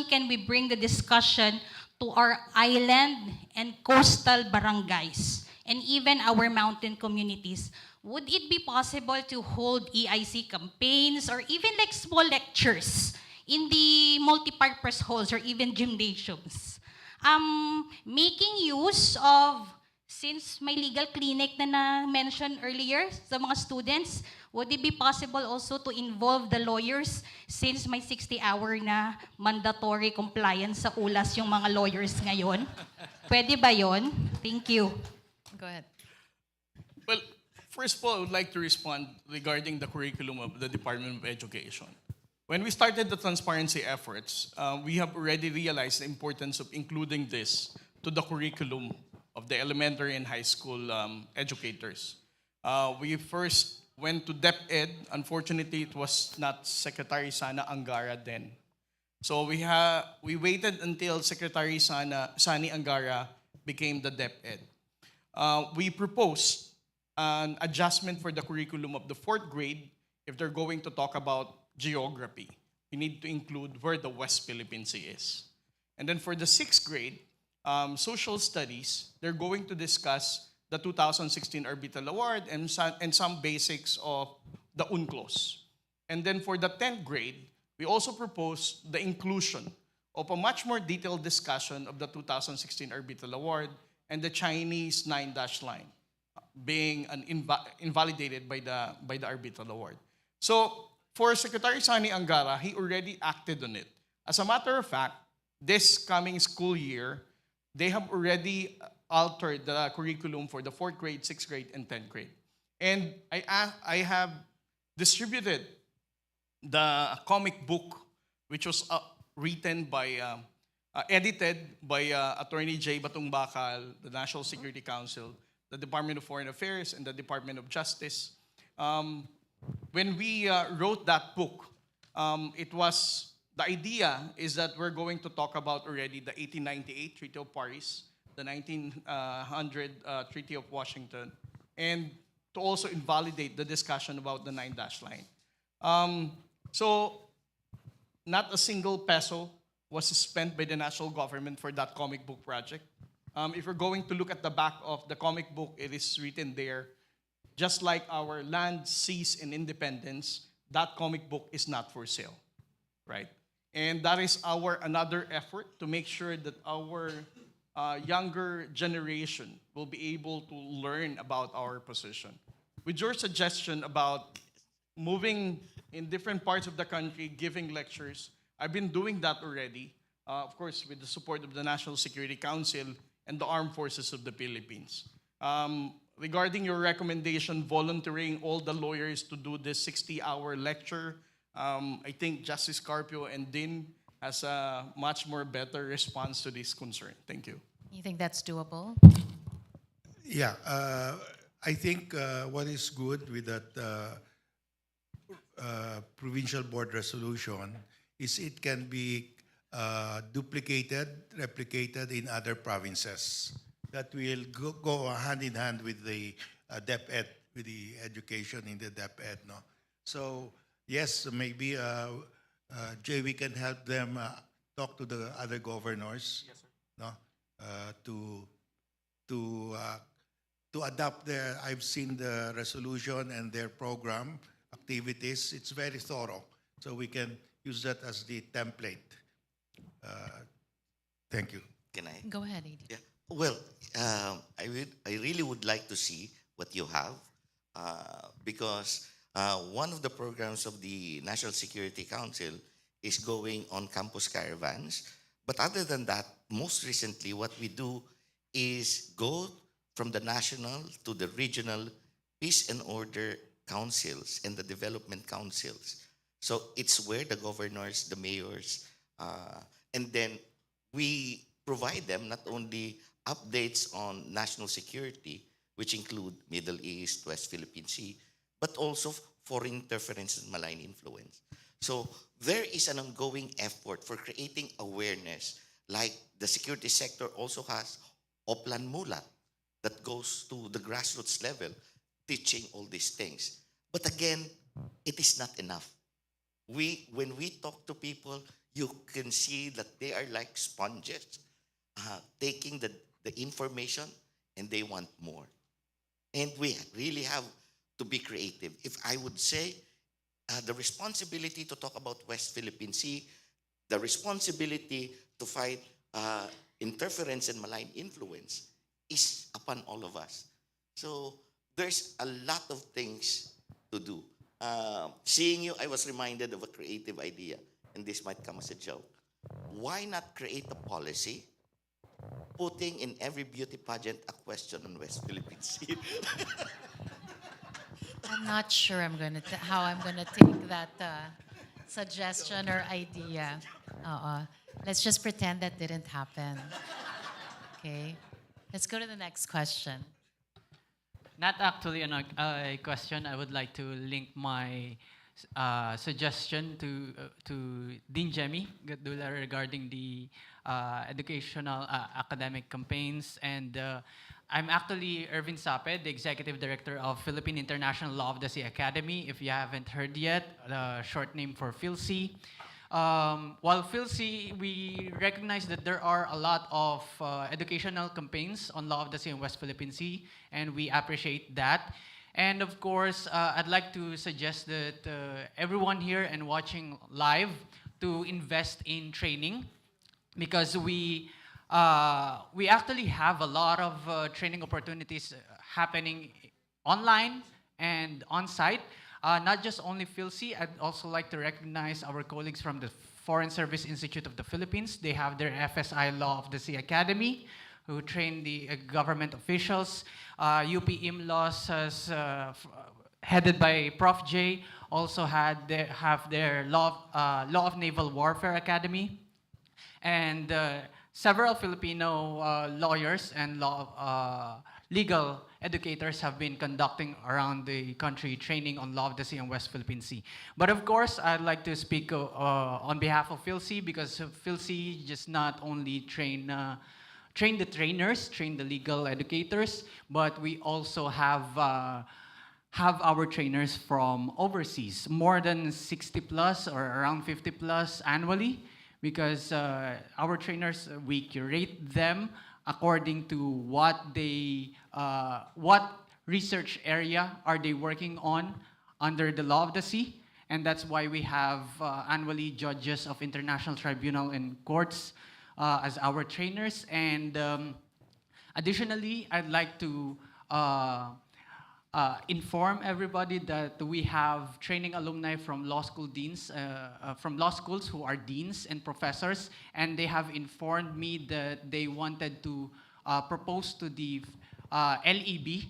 can we bring the discussion to our island and coastal barangays and even our mountain communities? Would it be possible to hold EIC campaigns or even like small lectures in the multipurpose halls or even gymnasiums? Making use of, since may legal clinic na mentioned earlier sa mga students, would it be possible also to involve the lawyers since may 60-hour na mandatory compliance sa ULAS yung mga lawyers ngayon? Pwede ba yon? Thank you. Go ahead. Well, first of all, I would like to respond regarding the curriculum of the Department of Education. When we started the transparency efforts, we have already realized the importance of including this to the curriculum of the elementary and high school educators. We first went to DepEd. Unfortunately, it was not Secretary Sana Angara then. So we waited until Secretary Sani Angara became the DepEd. We proposed an adjustment for the curriculum of the 4th grade if they're going to talk about geography. We need to include where the West Philippine Sea is. And then for the 6th grade, social studies, they're going to discuss the 2016 Arbitral Award and some basics of the UNCLOS. And then for the 10th grade, we also propose the inclusion of a much more detailed discussion of the 2016 Arbitral Award and the Chinese 9-line being invalidated by the Arbitral Award. So for Secretary Sani Angara, he already acted on it. As a matter of fact, this coming school year, they have already altered the curriculum for the 4th grade, 6th grade, and 10th grade. And I have distributed the comic book, which was written by, edited by Attorney J. Batong Bakal, the National Security Council, the Department of Foreign Affairs, and the Department of Justice. When we wrote that book, the idea is that we're going to talk about already the 1898 Treaty of Paris, the 1900 Treaty of Washington, and to also invalidate the discussion about the 9-line. So not a single peso was spent by the national government for that comic book project. If you're going to look at the back of the comic book, it is written there, just like our land, seas, and independence, that comic book is not for sale, right? And that is our another effort to make sure that our younger generation will be able to learn about our position. With your suggestion about moving in different parts of the country, giving lectures, I've been doing that already, of course, with the support of the National Security Council and the Armed Forces of the Philippines. Regarding your recommendation, volunteering all the lawyers to do this 60-hour lecture, I think Justice Carpio and Dean has a much more better response to this concern. Thank you. You think that's doable? Yeah, I think what is good with that provincial board resolution is it can be duplicated, replicated in other provinces. That will go hand in hand with the DepEd, with the education in the DepEd. No? So yes, maybe Jay, we can help them talk to the other governors. Yes, sir. No? To adopt their, I've seen the resolution and their program activities. It's very thorough, so we can use that as the template. Thank you. Can I? Go ahead, AD. Yeah. Well, I really would like to see what you have, because one of the programs of the National Security Council is going on campus caravans. But other than that, most recently, what we do is go from the national to the regional peace and order councils and the development councils. So it's where the governors, the mayors, and then we provide them not only updates on national security, which include Middle East, West Philippine Sea, but also foreign interference and malign influence. So there is an ongoing effort for creating awareness, like the security sector also has Oplan Mulat that goes to the grassroots level, teaching all these things. But again, it is not enough. When we talk to people, you can see that they are like sponges, taking the information and they want more. And we really have to be creative. If I would say, the responsibility to talk about West Philippine Sea, the responsibility to fight interference and malign influence is upon all of us. So there's a lot of things to do. Seeing you, I was reminded of a creative idea, and this might come as a joke. Why not create a policy putting in every beauty pageant a question on West Philippine Sea? I'm not sure how I'm gonna take that suggestion or idea. Let's just pretend that didn't happen. Okay. Let's go to the next question. Not actually a question. I would like to link my suggestion to Dean Jemmy Gadula regarding the educational academic campaigns. And I'm actually Irvin Sape, the Executive Director of Philippine International Law of the Sea Academy. If you haven't heard yet, the short name for PhilSea. While PhilSea, we recognize that there are a lot of educational campaigns on law of the sea and West Philippine Sea, and we appreciate that. And of course, I'd like to suggest that everyone here and watching live to invest in training because we actually have a lot of training opportunities happening online and on site. Not just only PhilC, I'd also like to recognize our colleagues from the Foreign Service Institute of the Philippines. They have their FSI Law of the Sea Academy, who train the government officials. UP IMLOS has, headed by Prof. J, also have their Law of Naval Warfare Academy. And several Filipino lawyers and legal educators have been conducting around the country training on law of the sea and West Philippine Sea. But of course, I'd like to speak on behalf of PhilC, because PhilC just not only train the trainers, train the legal educators, but we also have our trainers from overseas, more than 60 plus or around 50 plus annually, because our trainers, we curate them according to what research area are they working on under the law of the sea. And that's why we have annually judges of international tribunal and courts as our trainers. And additionally, I'd like to inform everybody that we have training alumni from law school deans, from law schools who are deans and professors, and they have informed me that they wanted to propose to the LEB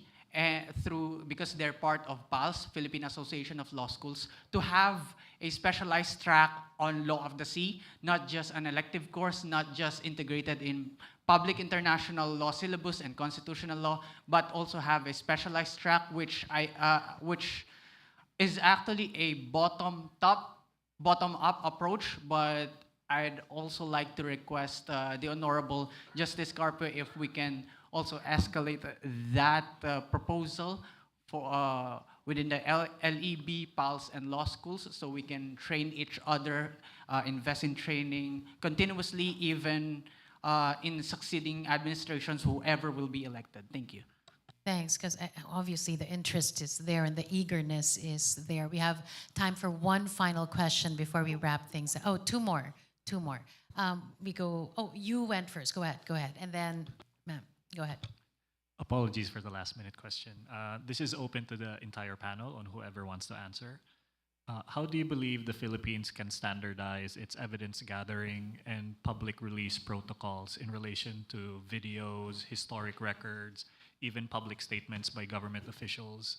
because they're part of PALS, Philippine Association of Law Schools, to have a specialized track on law of the sea, not just an elective course, not just integrated in public international law syllabus and constitutional law, but also have a specialized track which is actually a bottom-up approach. But I'd also like to request the Honorable Justice Carpio if we can also escalate that proposal for within the LEB, PALS, and law schools, so we can train each other, invest in training continuously, even in succeeding administrations, whoever will be elected. Thank you. Thanks, because obviously the interest is there and the eagerness is there. We have time for one final question before we wrap things up. Oh, two more. You went first. Go ahead. And then, ma'am, go ahead. Apologies for the last minute question. This is open to the entire panel on whoever wants to answer. How do you believe the Philippines can standardize its evidence gathering and public release protocols in relation to videos, historic records, even public statements by government officials,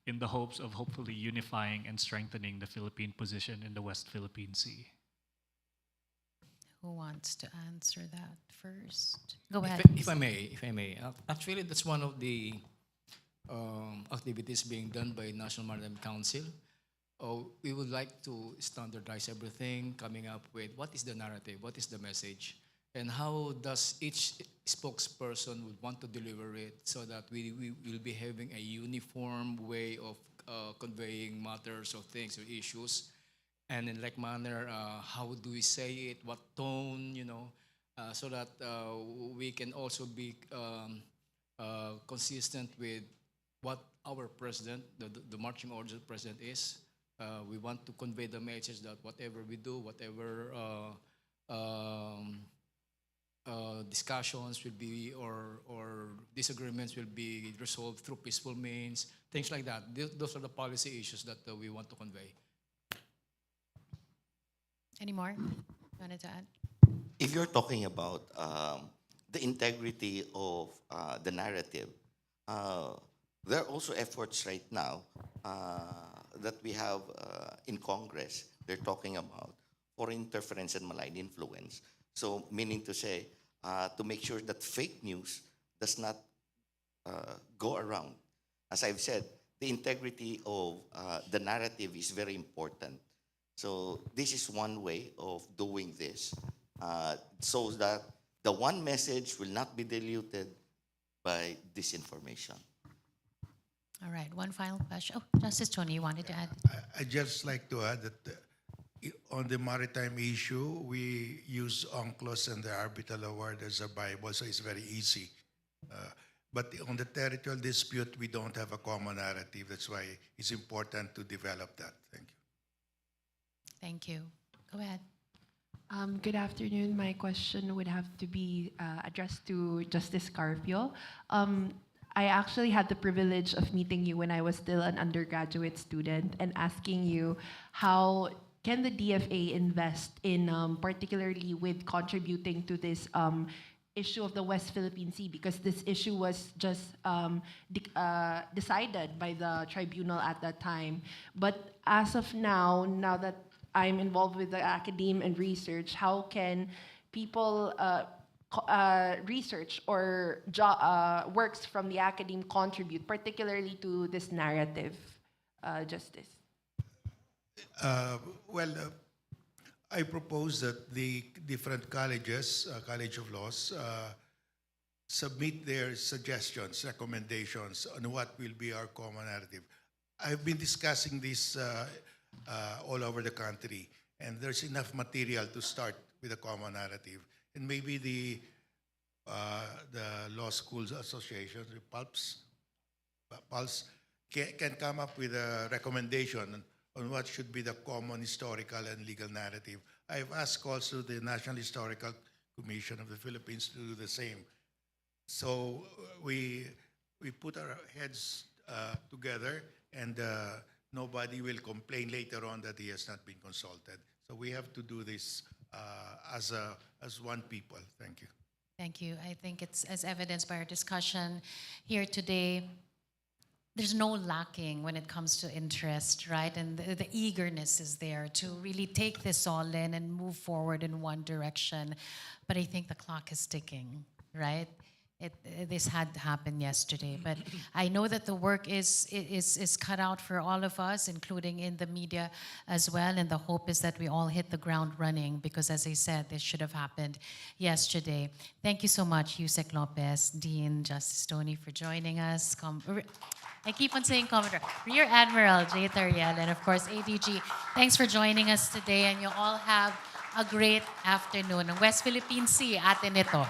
in the hopes of hopefully unifying and strengthening the Philippine position in the West Philippine Sea? Who wants to answer that first? Go ahead. If I may, actually, that's one of the activities being done by National Maritime Council. We would like to standardize everything, coming up with what is the narrative, what is the message, and how does each spokesperson would want to deliver it, so that we will be having a uniform way of conveying matters or things or issues. And in like manner, how do we say it, what tone, so that we can also be consistent with what our president, the marching orders of the president is. We want to convey the message that whatever we do, whatever discussions will be or disagreements will be resolved through peaceful means, things like that. Those are the policy issues that we want to convey. Any more? You wanted to add? If you're talking about the integrity of the narrative, there are also efforts right now that we have in Congress. They're talking about foreign interference and malign influence. So, meaning to say, to make sure that fake news does not go around. As I've said, the integrity of the narrative is very important. So, this is one way of doing this, so that the one message will not be diluted by disinformation. All right, one final question. Oh, Justice Tony, you wanted to add? I'd just like to add that on the maritime issue, we use UNCLOS and the Arbitral Award as a Bible, so it's very easy. But on the territorial dispute, we don't have a common narrative. That's why it's important to develop that. Thank you. Thank you. Go ahead. Good afternoon. My question would have to be addressed to Justice Carpio. I actually had the privilege of meeting you when I was still an undergraduate student and asking you how can the DFA invest in particularly with contributing to this issue of the West Philippine Sea, because this issue was just decided by the tribunal at that time. But as of now, now that I'm involved with the academe and research, how can people research or works from the academe contribute, particularly to this narrative, Justice? Well, I propose that the different colleges, College of Laws, submit their suggestions, recommendations on what will be our common narrative. I've been discussing this all over the country, and there's enough material to start with a common narrative. And maybe the Law Schools Association, the PULS, can come up with a recommendation on what should be the common historical and legal narrative. I've asked also the National Historical Commission of the Philippines to do the same. So we put our heads together, and nobody will complain later on that he has not been consulted. So we have to do this as one people. Thank you. Thank you. I think it's as evidenced by our discussion here today. There's no lacking when it comes to interest, right? And the eagerness is there to really take this all in and move forward in one direction. But I think the clock is ticking, right? This had to happen yesterday. But I know that the work is cut out for all of us, including in the media as well. And the hope is that we all hit the ground running, because as I said, this should have happened yesterday. Thank you so much, Yusek Lopez, Dean, Justice Tony, for joining us. I keep on saying Commodore. Rear Admiral Jay Tariel, and of course ADG, thanks for joining us today, and you all have a great afternoon. Ang West Philippine Sea, atin ito.